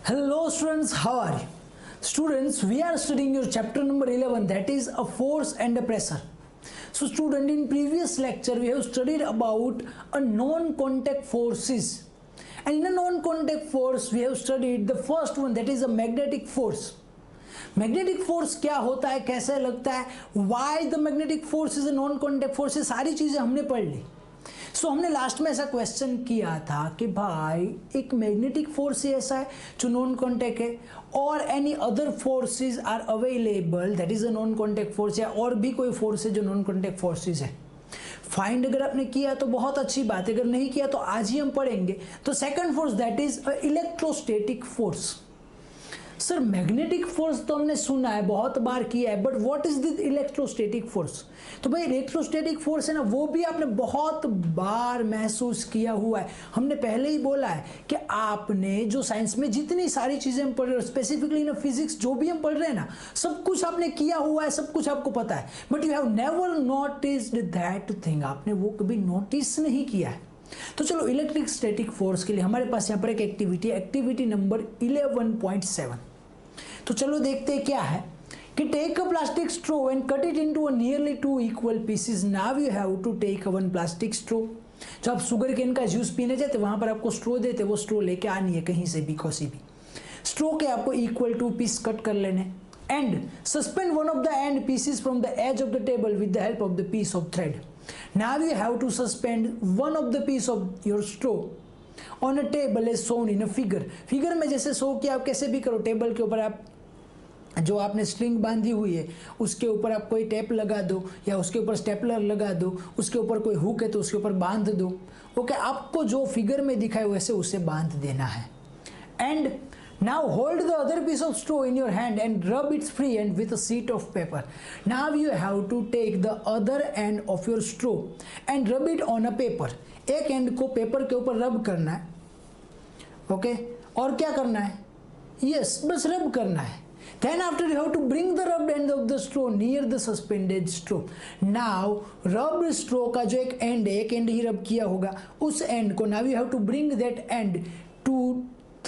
Hello students, how are you? Students, we are studying your chapter number 11, that is a force and a pressure. So student, in previous lecture we have studied about a non-contact forces, and in a non-contact force we have studied the first one, that is a magnetic force. Magnetic force क्या होता है, कैसे लगता है, why the magnetic force is a non contact force, ये सारी चीजें हमने पढ़ ली. सो हमने लास्ट में ऐसा क्वेश्चन किया था कि भाई एक मैग्नेटिक फोर्स ही ऐसा है जो नॉन कॉन्टैक्ट है, और any other forces are available that is a non contact force, या और भी कोई फोर्स है जो नॉन कॉन्टैक्ट फोर्सेस है. फाइंड अगर आपने किया तो बहुत अच्छी बात है, अगर नहीं किया तो आज ही हम पढ़ेंगे. तो second force that is a electrostatic force. Sir magnetic force तो हमने सुना है, बहुत बार किया है, but what is this electrostatic force? तो भाई इलेक्ट्रोस्टैटिक फोर्स है ना, वो भी आपने बहुत बार महसूस किया हुआ है. हमने पहले ही बोला है कि आपने जो साइंस में जितनी सारी चीजें हम पढ़ रहे हो, स्पेसिफिकली इन फिजिक्स जो भी हम पढ़ रहे हैं ना, सब कुछ आपने किया हुआ है, सब कुछ आपको पता है, but you have never noticed that thing, आपने वो कभी नोटिस नहीं किया है. तो चलो इलेक्ट्रोस्टैटिक फोर्स के लिए हमारे पास यहाँ पर एक एक्टिविटी नंबर 11.7. तो चलो देखते हैं क्या है कि take a plastic straw and cut it into a nearly 2 equal pieces. Now you have to take one plastic straw. जब आप शुगर केन का जूस पीने जाते वहां पर आपको स्ट्रो देते, वो स्ट्रो लेके आनी है कहीं से भी, किसी भी स्ट्रो के आपको इक्वल 2 पीस कट कर लेने, and suspend one of the end pieces from the edge of the table with the help of the piece of thread. Now you have to suspend one of the piece of your straw on a table as shown in a figure. Figure में जैसे show किया, आप कैसे भी करो, table के ऊपर आप जो आपने स्ट्रिंग बांधी हुई है उसके ऊपर आप कोई टेप लगा दो, या उसके ऊपर स्टेपलर लगा दो, उसके ऊपर कोई हुक है तो उसके ऊपर बांध दो. ओके, आपको जो फिगर में दिखाए वैसे उसे बांध देना है. And now hold the other piece of straw in your hand and rub its free end with a sheet of paper. Now you have to take the other end of your straw and rub it on a paper. एक and को paper के ऊपर रब करना है. Okay, और क्या करना है? यस, बस रब करना है. Then after you have to bring the rubbed end of the straw near the suspended straw. Now rubbed straw का जो एक एंड है, एक एंड ही रब किया होगा, उस एंड को now you have to bring that end to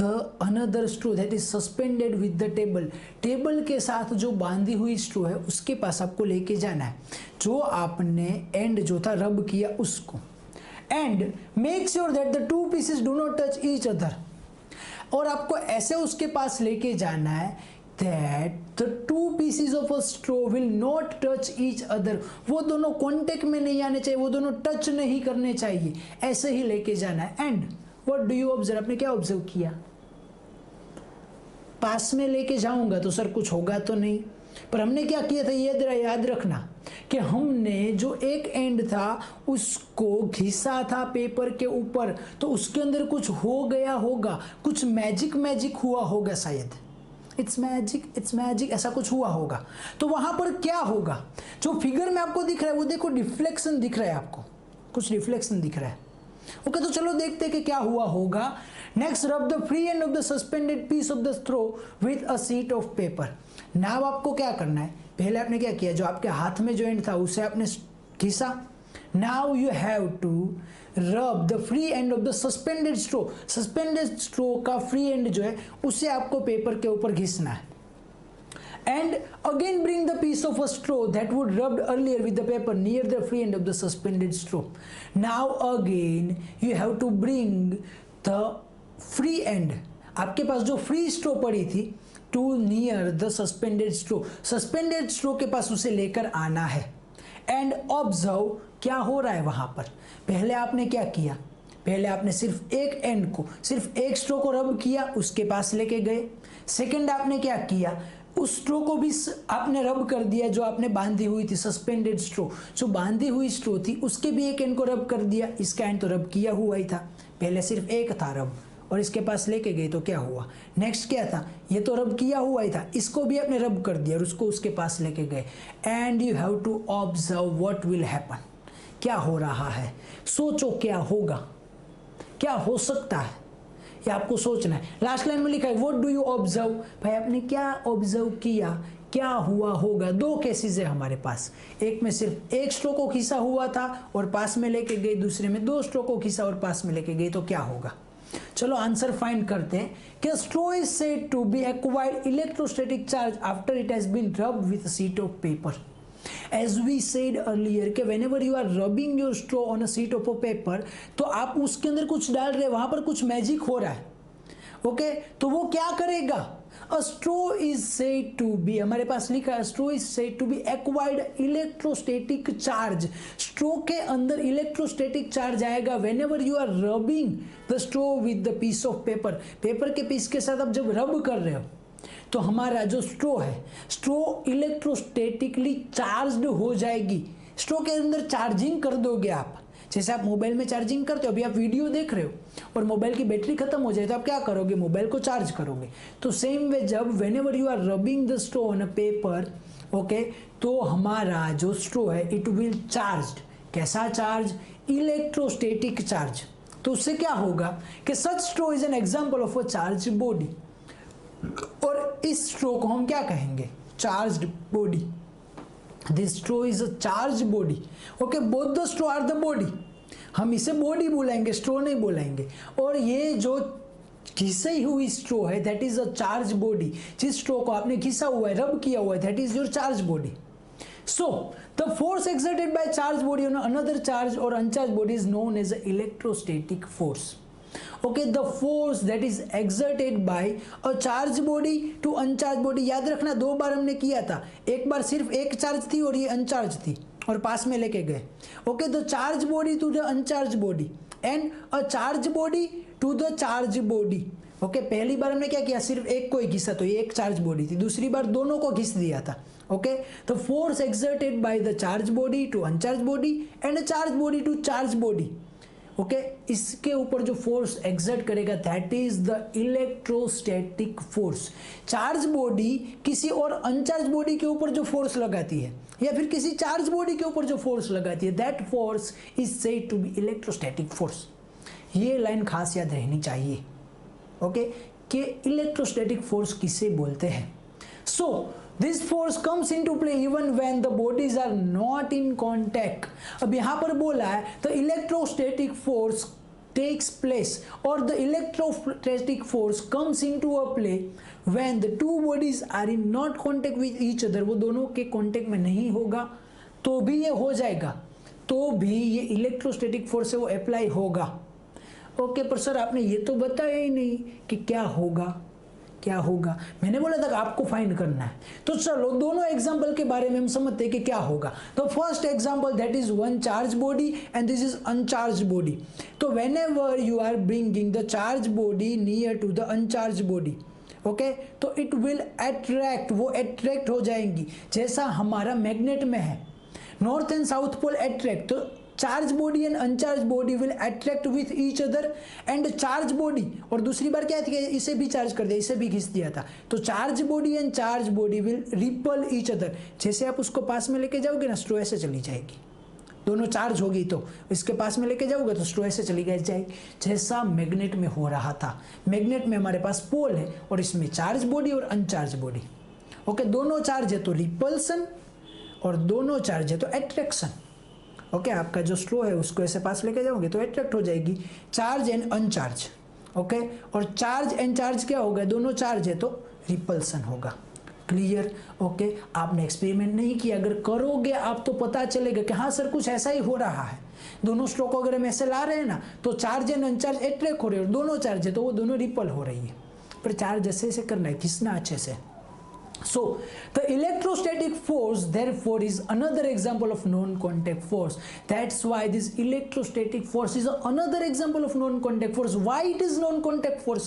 the another straw that is suspended with the table. Table के साथ जो बांधी हुई स्ट्रो है उसके पास आपको लेके जाना है, जो आपने एंड जो था रब किया उसको. And make sure that the 2 pieces do not touch each other. और आपको ऐसे उसके पास लेके जाना है that the 2 pieces of a straw will not touch each other. वो दोनों कॉन्टेक्ट में नहीं आने चाहिए, वो दोनों टच नहीं करने चाहिए, ऐसे ही लेके जाना है. And What do you observe? आपने क्या ऑब्जर्व किया? पास में लेके जाऊंगा तो सर कुछ होगा तो नहीं, पर हमने क्या किया था ये याद रखना कि हमने जो एक एंड था उसको घिसा था पेपर के ऊपर, तो उसके अंदर कुछ हो गया होगा, कुछ मैजिक हुआ होगा शायद. इट्स मैजिक ऐसा कुछ हुआ होगा. तो वहां पर क्या होगा, जो फिगर में आपको दिख रहा है वो देखो डिफ्लेक्शन दिख रहा है, आपको कुछ डिफ्लेक्शन दिख रहा है. ओके, तो चलो देखते हैं कि क्या हुआ होगा. Next, rub the free end of the suspended piece of the straw with a sheet of paper. Now आपको क्या करना है, पहले आपने क्या किया, जो आपके हाथ में जो एंड था उसे आपने घिसा. Now you have to rub the free end of the suspended straw. Suspended straw का फ्री एंड जो है उसे आपको पेपर के ऊपर घिसना है. And again bring the piece of a straw that would rubbed earlier with the paper near the free end of the suspended straw. Now again you have to bring the free end, आपके पास जो free स्ट्रो पड़ी थी, to near the suspended straw. suspended straw के पास उसे लेकर आना है. And observe क्या हो रहा है वहां पर. पहले आपने क्या किया, पहले आपने सिर्फ एक एंड को, सिर्फ एक स्ट्रो को रब किया, उसके पास लेके गए. सेकेंड आपने क्या किया, उस स्ट्रो को भी आपने रब कर दिया जो आपने बांधी हुई थी, सस्पेंडेड स्ट्रो, जो बांधी हुई स्ट्रो थी उसके भी एक एंड को रब कर दिया. इसका एंड तो रब किया हुआ ही था, पहले सिर्फ एक था रब, और इसके पास लेके गए तो क्या हुआ. नेक्स्ट क्या था, ये तो रब किया हुआ ही था, इसको भी आपने रब कर दिया और उसको उसके पास लेके गए. And you have to observe what will happen. क्या हो रहा है, सोचो क्या होगा, क्या हो सकता है, ये आपको सोचना है. लास्ट लाइन में लिखा है व्हाट डू यू ऑब्जर्व. भाई आपने क्या ऑब्जर्व किया, क्या हुआ होगा. 2 केसेस है हमारे पास, एक में सिर्फ एक स्ट्रो को खींचा हुआ था और पास में लेके गई, दूसरे में 2 स्ट्रो को खींचा और पास में लेके गई, तो क्या होगा. चलो आंसर फाइंड करते हैं कि straw is said to be acquired electrostatic charge after it has been rubbed with a sheet of paper. As we said earlier कि whenever you are rubbing your straw on a sheet of a paper, तो आप उसके अंदर कुछ डाल रहे हैं, वहां पर कुछ मैजिक हो रहा है. ओके तो वो क्या करेगा? A straw is said to be, हमारे पास लिखा है straw is said to be acquired electrostatic charge. straw के अंदर इलेक्ट्रोस्टैटिक चार्ज आएगा whenever you are rubbing the straw with the piece of paper. Paper के पीस के साथ आप जब रब कर रहे हो तो हमारा जो स्ट्रो है, स्ट्रो इलेक्ट्रोस्टैटिकली चार्ज्ड हो जाएगी. स्ट्रो के अंदर चार्जिंग कर दोगे आप, जैसे आप मोबाइल में चार्जिंग करते हो. अभी आप वीडियो देख रहे हो और मोबाइल की बैटरी खत्म हो जाए तो आप क्या करोगे? मोबाइल को चार्ज करोगे. तो सेम वे जब whenever you are rubbing the straw on a paper, okay, तो हमारा जो स्ट्रो है इट विल चार्ज्ड. कैसा चार्ज? Electrostatic charge. तो उससे क्या होगा कि such straw is an example of a charge body. और इस स्ट्रो को हम क्या कहेंगे? Charged body. This straw is a charge body. Okay, both the straw are the body. हम इसे बॉडी बुलाएंगे, स्ट्रो नहीं बुलाएंगे. और ये जो घिसी हुई स्ट्रो है that is a charge body. जिस स्ट्रो को आपने घिसा हुआ है, रब किया हुआ है, that is your charge body. So, the force exerted by charged body on another charged or uncharged body is known as an electrostatic force. Okay, the force that is exerted by a charged body to uncharged body. याद रखना, दो बार हमने किया था. एक बार सिर्फ एक charge थी और ये अनचार्ज थी और पास में लेके गए. Okay, the charge body to the uncharge body and a charge body to the charge body. Okay, पहली बार हमने क्या किया? सिर्फ एक को ही घिसा, तो ये एक चार्ज बॉडी थी. दूसरी बार दोनों को घिस दिया था. Okay, the force exerted by the charge body to uncharge body and a charge body to charge body. Okay, इसके ऊपर जो फोर्स एक्सर्ट करेगा that is the electrostatic force. Charge body किसी और अनचार्ज बॉडी के ऊपर जो फोर्स लगाती है या फिर किसी चार्ज बॉडी के ऊपर जो फोर्स लगाती है, that force is said to be electrostatic force. ये लाइन खास याद रहनी चाहिए. ओके, कि इलेक्ट्रोस्टैटिक फोर्स किसे बोलते हैं. सो this force comes into play even when the bodies are not in contact. अब यहां पर बोला है the electrostatic force takes place or the electrostatic force comes into a play when the two bodies are in not contact with each other. वो दोनों के contact में नहीं होगा तो भी ये हो जाएगा, तो भी ये इलेक्ट्रोस्टैटिक फोर्स है वो अप्लाई होगा. ओके, पर सर आपने ये तो बताया ही नहीं कि क्या होगा. क्या होगा? मैंने बोला था आपको फाइंड करना है. तो चलो दोनों एग्जांपल के बारे में हम समझते हैं कि क्या होगा. तो first example that is one charge body and this is uncharge body. तो whenever you are bringing the charge body near to the uncharge body, okay, तो इट विल अट्रैक्ट, वो अट्रैक्ट हो जाएंगी. जैसा हमारा मैग्नेट में है north and south pole attract, तो charge body and uncharge body will attract with each other and charge body. और दूसरी बार क्या थी? इसे भी चार्ज कर दिया, इसे भी घिस दिया था. तो charge body and charge body will ripple each other. जैसे आप उसको पास में लेके जाओगे ना, स्ट्रो ऐसे चली जाएगी. दोनों चार्ज होगी तो इसके पास में लेके जाओगे तो स्ट्रो ऐसे चली जाएगी. जैसा मैग्नेट में हो रहा था. मैग्नेट में हमारे पास पोल है और इसमें चार्ज बॉडी और अनचार्ज बॉडी. ओके, दोनों चार्ज है तो रिपल्सन और दोनों चार्ज है तो अट्रैक्शन. ओके, आपका जो स्ट्रो है उसको ऐसे पास लेके जाओगे तो अट्रैक्ट हो जाएगी. Charge and अनचार्ज. ओके, और चार्ज एंड चार्ज क्या होगा? दोनों चार्ज है तो रिपल्सन होगा. क्लियर? ओके, आपने एक्सपेरिमेंट नहीं किया, अगर करोगे आप तो पता चलेगा कि हाँ सर कुछ ऐसा ही हो रहा है. दोनों स्ट्रो को अगर हम ऐसे ला रहे हैं ना तो चार्ज एंड अनचार्ज अट्रैक्ट हो रहे हैं और दोनों चार्ज है तो वो दोनों रिपल हो रही है. पर चार्ज ऐसे ऐसे करना है, घिसना अच्छे से. So, the electrostatic force therefore is another example of non-contact force. That's why this electrostatic force is another example of non-contact force. Why it is non-contact force?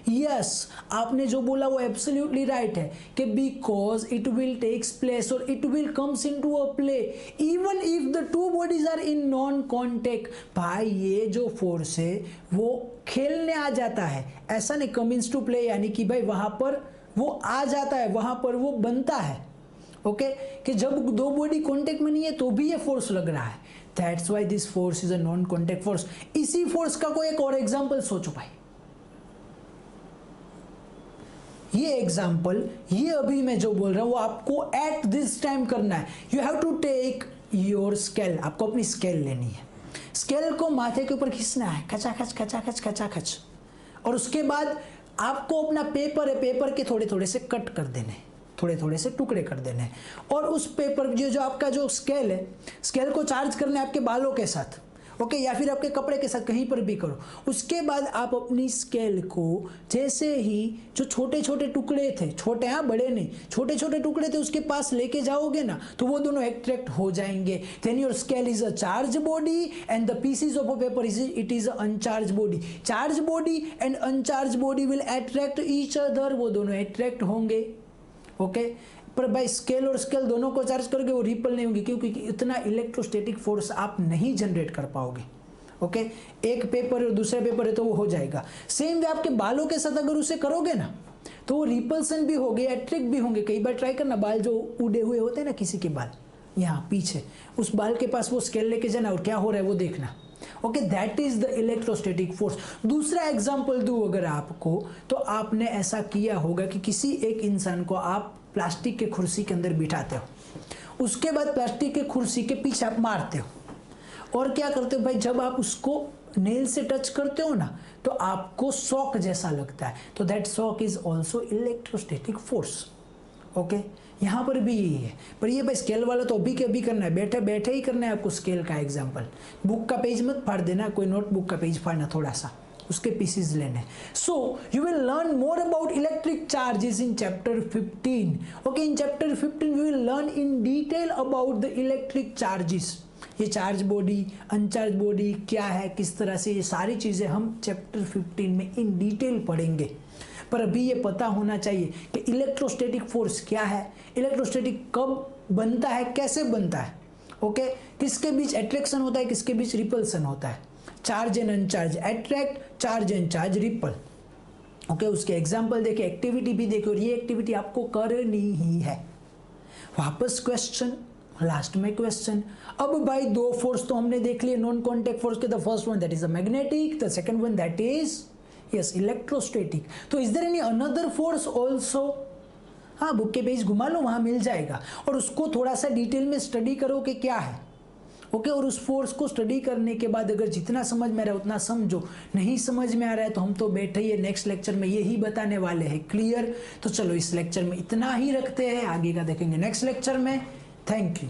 Yes, आपने जो बोला वो absolutely right है कि because it will takes place or it will comes into a play even if the two bodies are in non-contact. भाई ये जो force है वो खेलने आ जाता है, ऐसा नहीं comes into play यानी कि भाई वहां पर वो आ जाता है, वहां पर वो बनता है. ओके, कि जब दो बॉडी कांटेक्ट में नहीं है तो भी ये फोर्स लग रहा है. That's why this force is a non contact force. इसी फोर्स का कोई एक और एग्जांपल सोचो भाई. ये एग्जांपल, ये अभी मैं जो बोल रहा हूं वो आपको एट दिस टाइम करना है. You have to take your scale. आपको अपनी स्केल लेनी है. स्केल को माथे के ऊपर खींचना है, खचा खच खचा खच खचा खच. और उसके बाद आपको अपना पेपर है, पेपर के थोड़े थोड़े से कट कर देने, थोड़े थोड़े से टुकड़े कर देने, और उस पेपर जो आपका जो स्केल है, स्केल को चार्ज करना है आपके बालों के साथ, ओके, या फिर आपके कपड़े के साथ, कहीं पर भी करो। उसके बाद आप अपनी स्केल को जैसे ही जो छोटे छोटे टुकड़े थे, छोटे, हाँ बड़े नहीं, छोटे छोटे टुकड़े थे, उसके पास लेके जाओगे ना, तो वो दोनों अट्रैक्ट हो जाएंगे। Then your scale is a charge body and the pieces of a paper it is a uncharge body. Charge body and uncharge body will attract each other, वो दोनों अट्रैक्ट होंगे, ओके। पर भाई स्केल और scale दोनों को charge करोगे, वो रिपल नहीं होगी, क्योंकि इतना इलेक्ट्रोस्टैटिक फोर्स आप नहीं जनरेट कर पाओगे, ओके। एक पेपर और दूसरा पेपर है तो वो हो जाएगा। सेम वे आपके बालों के साथ अगर उसे करोगे ना, तो वो रिपल्सन भी होंगे, अट्रैक्ट भी होंगे। कई बार ट्राई करना, बाल जो उड़े हुए होते हैं ना किसी के बाल, यहाँ पीछे उस बाल के पास वो स्केल लेके जाना और क्या हो रहा है वो देखना, okay. That is the electrostatic force. दूसरा एग्जांपल दूं अगर आपको, तो आपने ऐसा किया होगा कि किसी एक इंसान को आप प्लास्टिक के कुर्सी के अंदर बिठाते हो, उसके बाद प्लास्टिक के कुर्सी के पीछे आप मारते हो, और क्या करते हो भाई, जब आप उसको नेल से टच करते हो ना, तो आपको शॉक जैसा लगता है, तो that shock is also electrostatic force, okay. यहाँ पर भी यही है, पर ये भाई स्केल वाला तो अभी के अभी करना है, बैठे बैठे ही करना है आपको स्केल का एग्जाम्पल। बुक का पेज मत फाड़ देना, कोई नोटबुक का पेज फाड़ना, थोड़ा सा उसके पीसेस लेने। So you will learn more about electric charges in chapter 15, okay. In chapter 15 we will learn in detail about the electric charges. ये चार्ज बॉडी, अनचार्ज बॉडी क्या है, किस तरह से, ये सारी चीजें हम चैप्टर 15 में इन डिटेल पढ़ेंगे। पर अभी ये पता होना चाहिए कि इलेक्ट्रोस्टैटिक फोर्स क्या है, इलेक्ट्रोस्टैटिक कब बनता है, कैसे बनता है, ओके। किसके बीच अट्रैक्शन होता है, किसके बीच रिपल्सन होता है। Charge and अनचार्ज attract, charge and charge ripple, okay. उसके एग्जाम्पल देखे, एक्टिविटी भी देखे, और ये एक्टिविटी आपको करनी ही है। वापस क्वेश्चन, लास्ट में क्वेश्चन। अब भाई दो फोर्स तो हमने देख लिए नॉन कॉन्टैक्ट फोर्स के, the first one that is the magnetic, the second one that is yes electrostatic. तो is there any another force also? हाँ, बुक के पेज घुमा लो, वहां मिल जाएगा, और उसको थोड़ा सा डिटेल में स्टडी करो कि क्या है, ओके। और उस फोर्स को स्टडी करने के बाद अगर जितना समझ में आ रहा है उतना समझो, नहीं समझ में आ रहा है तो हम तो बैठे ही नेक्स्ट लेक्चर में यही बताने वाले हैं, क्लियर। तो चलो इस लेक्चर में इतना ही रखते हैं, आगे का देखेंगे नेक्स्ट लेक्चर में। Thank you.